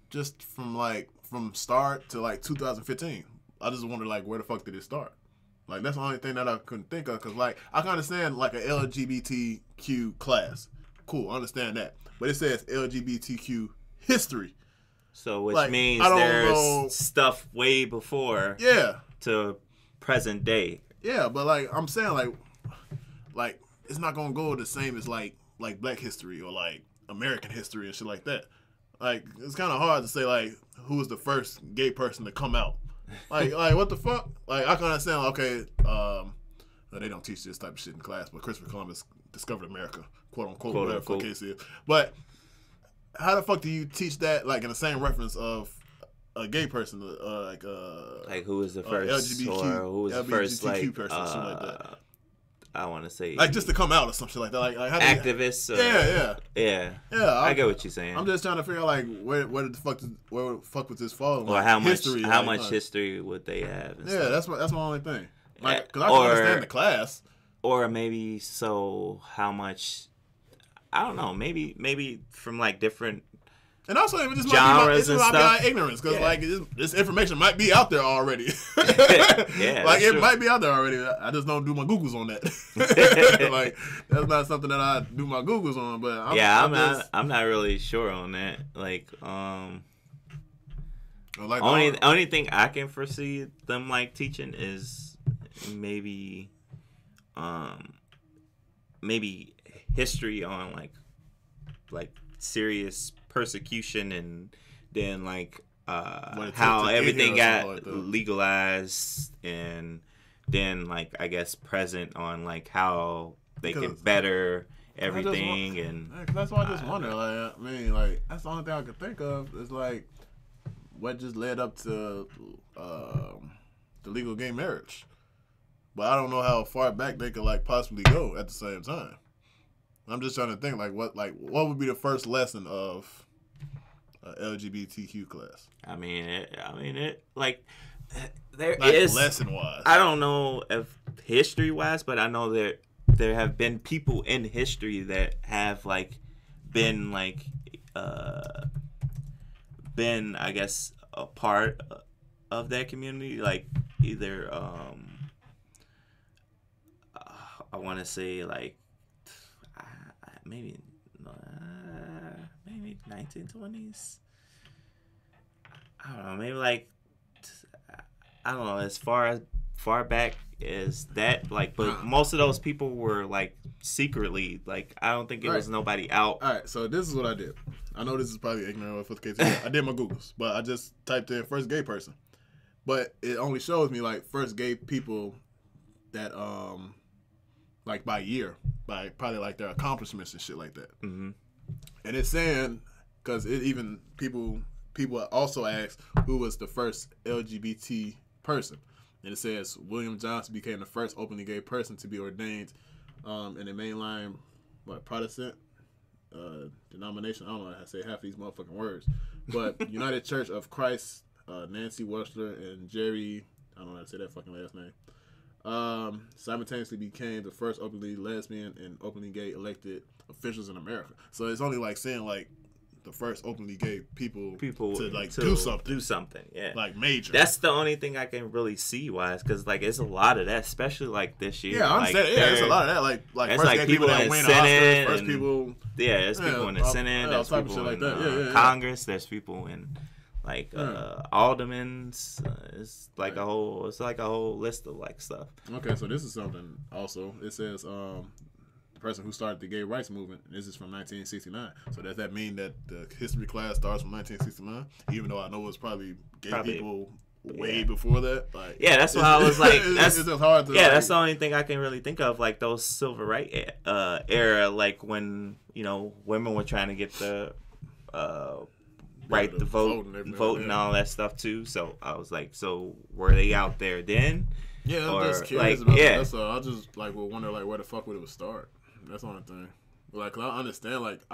just from start to like 2015, I just wonder like where the fuck did it start? Like that's the only thing that I couldn't think of, because like I can understand like an LGBTQ class, cool, I understand that, but it says LGBTQ history, so which like, means there's stuff way before to present day. Yeah, but like I'm saying like it's not gonna go the same as like Black history or like American history and shit like that. Like, it's kind of hard to say, like, who was the first gay person to come out. Like what the fuck? Like I can understand. Okay, they don't teach this type of shit in class, but Christopher Columbus discovered America, quote unquote, whatever the case is. But how the fuck do you teach that? Like in the same reference of a gay person, like who was the first, LGBTQ, or who was the first like person, shit like that. I want to say like just to come out or some shit like that. Like how activists. Yeah. I get what you're saying. I'm just trying to figure out like where the fuck was this fall? Or how much history would they have? Yeah, that's my only thing. Like, because I can understand the class. Or maybe how much? I don't know. Maybe from like different. And also, it just genres might be our ignorance, because like this information might be out there already. Like it might be out there already. I just don't do my Googles on that. Like that's not something that I do my Googles on. But I'm not really sure on that. Like only thing I can foresee them like teaching is maybe history on like serious persecution, and then like how everything got legalized, and then like I guess present on like how they can better everything. And that's why I just wonder. Like I mean, like that's the only thing I could think of is like what just led up to the legal gay marriage. But I don't know how far back they could like possibly go at the same time. I'm just trying to think like what would be the first lesson of LGBTQ class. I mean it like there like is lesson wise. I don't know if history wise, but I know there have been people in history that have like been like been I guess a part of that community, like either I want to say like maybe 1920s. I don't know, maybe like I don't know, as far back as that, like, but most of those people were like secretly, like I don't think it was nobody out. All right, so this is what I did. I know this is probably ignorant for the case. I did my Googles, but I just typed in first gay person, but it only shows me like first gay people that like by year, by probably like their accomplishments and shit like that. Mm-hmm. And it's saying, because it even people also ask who was the first LGBT person, and it says William Johnson became the first openly gay person to be ordained in a mainline Protestant denomination. I don't know how to say half these motherfucking words, but United Church of Christ. Nancy Webster and Jerry, I don't know how to say that fucking last name, simultaneously became the first openly lesbian and openly gay elected officials in America. So it's only like saying like the first openly gay people to like do something, yeah, like major. That's the only thing I can really see wise, because like it's a lot of that, especially like this year. Yeah, I understand. Like, yeah, it's a lot of that. Like first like gay people that win Oscars, first people. Yeah, there's people in the Senate. There's people in Congress. There's people in like aldermans. It's like a whole list of like stuff. Okay, so this is something also. It says the person who started the gay rights movement. This is from 1969. So does that mean that the history class starts from 1969? Even though I know it's probably gay people way before that. Like, yeah, that's why I was like, it's just hard to. Yeah, that's the only thing I can really think of, like those civil rights era, like when women were trying to get the right to vote and all that stuff too. So I was like, so were they out there then? Yeah, I'm just curious about that. That's all. I just wonder where the fuck would it start. That's the only thing. Like, 'cause I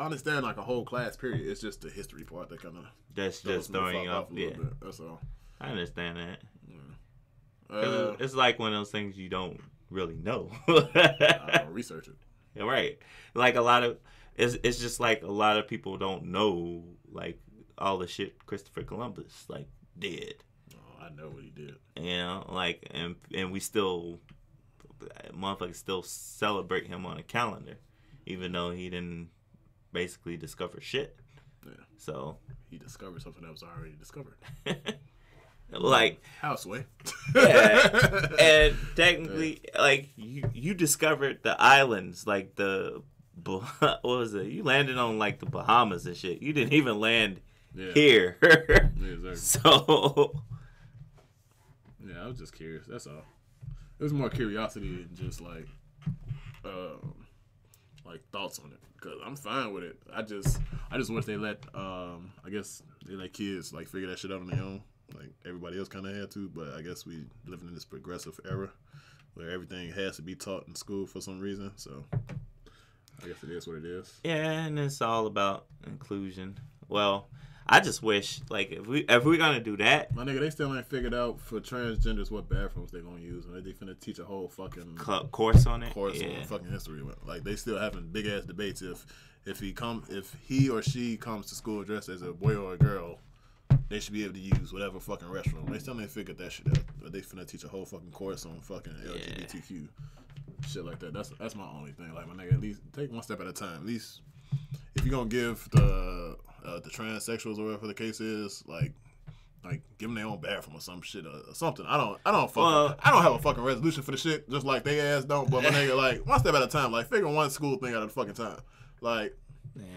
understand like a whole class period. It's just the history part that kind of just throwing up. A little bit. That's all. I understand that. Yeah. It's like one of those things you don't really know. I don't research it. Yeah, right. Like a lot of it's just like a lot of people don't know like all the shit Christopher Columbus like did. Oh, I know what he did. Like and we still motherfuckers still celebrate him on a calendar, even though he didn't basically discover shit. Yeah. So he discovered something that was already discovered. Like houseway. Yeah. And technically, like you discovered the islands, like what was it? You landed on like the Bahamas and shit. You didn't even land here. Yeah, exactly. So I was just curious. That's all. It was more curiosity than just like thoughts on it. Cause I'm fine with it. I just wish they let I guess they let kids like figure that shit out on their own. Like everybody else kind of had to, but I guess we living in this progressive era where everything has to be taught in school for some reason. So I guess it is what it is. Yeah, and it's all about inclusion. Well, I just wish, like, if we're gonna do that, my nigga, they still ain't figured out for transgenders what bathrooms they gonna use. They finna teach a whole fucking course on it. Course on fucking history. Like they still having big ass debates if he or she comes to school dressed as a boy or a girl, they should be able to use whatever fucking restroom. They still ain't figured that shit out. But they finna teach a whole fucking course on fucking LGBTQ shit like that. That's my only thing. Like my nigga, at least take one step at a time. At least if you're gonna give the transsexuals or whatever the case is, like give them their own bathroom or some shit or something. I don't have a fucking resolution for the shit, just like they ass don't. But my nigga, like one step at a time. Like figure one school thing out of the fucking time. Like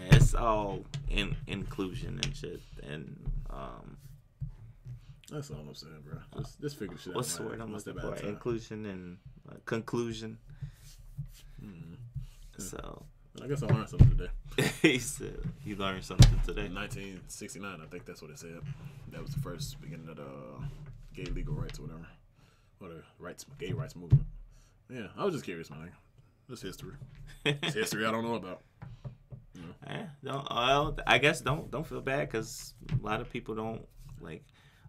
it's all in inclusion and shit. And that's all I'm saying, bro. Just figure shit out. What's the word I'm looking for? Inclusion and conclusion. Mm-hmm. Yeah. So. I guess I learned something today. He said he learned something today. In 1969, I think that's what it said. That was the first beginning of the gay legal rights or whatever. Or the gay rights movement. Yeah, I was just curious, man. It's history. It's history I don't know about. You know? I guess don't feel bad because a lot of people don't like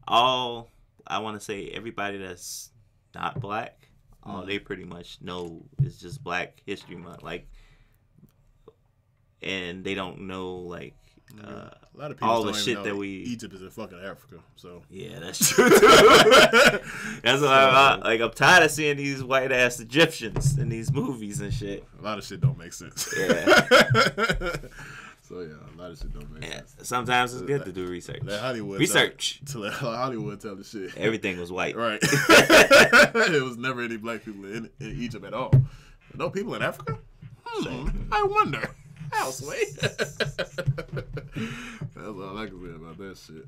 all. I want to say everybody that's not black, all they pretty much know is just Black History Month. Like. And they don't know like a lot of people all don't the even shit know that Egypt is in fucking Africa. So yeah, that's true. That's why I'm tired of seeing these white ass Egyptians in these movies and shit. A lot of shit don't make sense. Yeah. So yeah, a lot of shit don't make sense. Sometimes it's good to do research. Let Hollywood let Hollywood tell the shit. Everything was white. Right. It was never any black people in Egypt at all. No people in Africa? I wonder. How sweet. That's all I can say about that shit.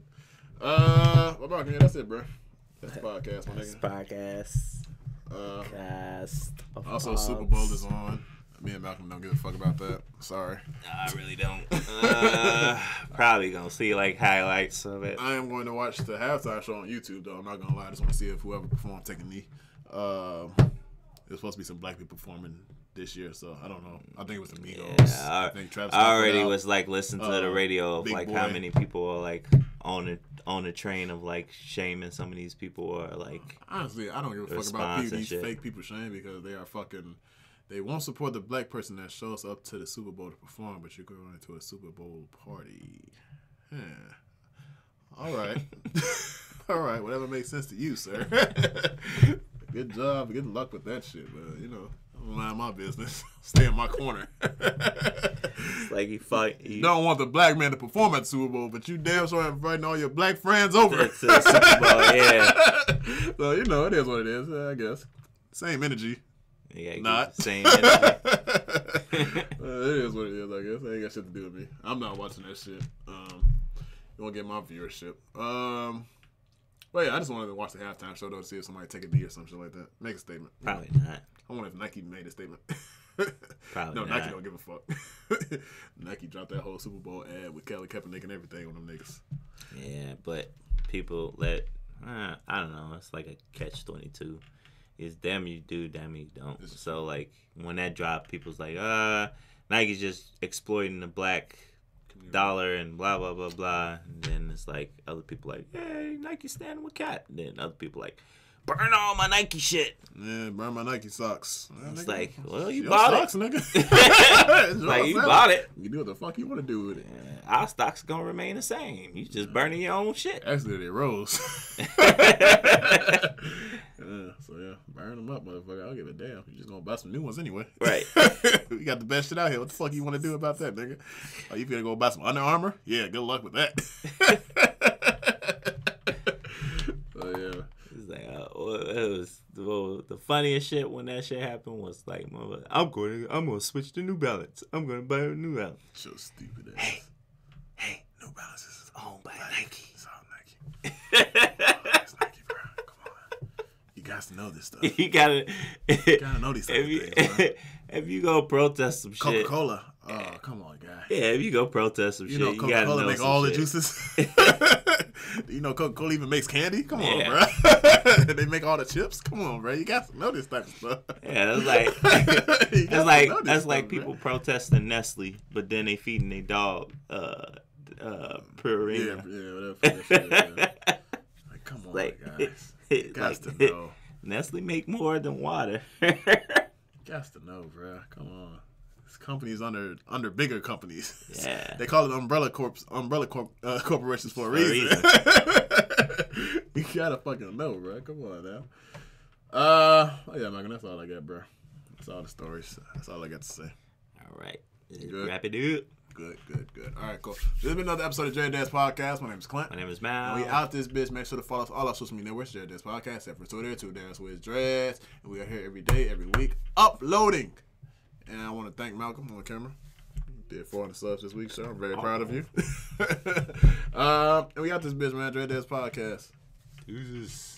What about you? That's it, bro. That's the podcast, my nigga. Podcast. Also, Super Bowl is on. Me and Malcolm don't give a fuck about that. Sorry. I really don't. Probably gonna see like highlights of it. I am going to watch the halftime show on YouTube, though. I'm not gonna lie. I just want to see if whoever performed take a knee. There's supposed to be some black people performing this year, so I don't know. I think it was the Migos. Yeah, I think Travis I already was like listening to the radio of Big like Boy. how many people are like on the train of like shaming some of these people or like. Honestly, I don't give a fuck about these fake people shaming because they are fucking. They won't support the black person that shows up to the Super Bowl to perform, but you're going to a Super Bowl party. Yeah. All right. All right. Whatever makes sense to you, sir. Good job. Good luck with that shit, but you know. I don't mind my business. Stay in my corner. It's like you don't want the black man to perform at the Super Bowl, but you damn sure inviting all your black friends over to the Super Bowl, yeah. So you know it is what it is, I guess. Same energy. Not same energy. It is what it is, I guess. It ain't got shit to do with me. I'm not watching that shit. You won't get my viewership. But yeah, I just wanted to watch the halftime show though to see if somebody take a knee or some shit like that. Make a statement. Probably not. I wonder if Nike made a statement. Probably no, not. Nike don't give a fuck. Nike dropped that whole Super Bowl ad with Kelly Kaepernick and everything on them niggas. Yeah, but people I don't know. It's like a catch-22. It's damn you do, damn you don't. So like when that dropped, people's like, Nike's just exploiting the black dollar and blah blah blah blah. And then it's like other people like, hey, Nike standing with Cat. And then other people like, burn all my Nike shit. Yeah, burn my Nike socks. It's nigga, like, well, you your bought socks, it. Nigga. Like you bought it. You do what the fuck you want to do with it. Yeah, our stocks gonna remain the same. You just burning your own shit. Actually, they rose. So yeah, burn them up, motherfucker. I don't give a damn. You just gonna buy some new ones anyway. Right. We got the best shit out here. What the fuck you want to do about that, nigga? Are you gonna go buy some Under Armour? Yeah, good luck with that. So yeah. It's like, it was the funniest shit when that shit happened was like, I'm gonna switch to New Balance. I'm gonna buy a New Balance. So stupid ass. Hey, New Balance is owned by Nike. It's all Nike. It's Nike, bro. Come on. has to know this stuff. You gotta know these type of things, bro. If you go protest some shit, Coca-Cola. Oh, come on, guy. Yeah, if you go protest some shit, Coca-Cola you gotta know make some all shit. the juices. You know Coca-Cola even makes candy. Come on, Yeah. bro. They make all the chips. Come on, bro. You got to know this type of stuff. Yeah, that's like that's like people protesting Nestle, but then they feeding their dog Purina. Yeah, whatever. Like, come on, guys. You got to know. Nestle make more than water. Got to know, bro. Come on. This company's under bigger companies. Yeah. They call it umbrella corporations for a reason. You gotta fucking know, bro. Come on now. Oh yeah, Michael, that's all I got, bro. That's all the stories. That's all I got to say. All right. Good. Wrap it up. Good. All right, cool. This has been another episode of DADS Podcast. My name is Clint. My name is Mal. And we out this bitch. Make sure to follow us all our social media networks, DADS Podcast, except for Twitter, DADS with Dreads. And we are here every day, every week, uploading. And I want to thank Malcolm on camera. You did 400 subs this week, sir. I'm very proud of you. And we out this bitch, man. DADS Podcast. Deuces.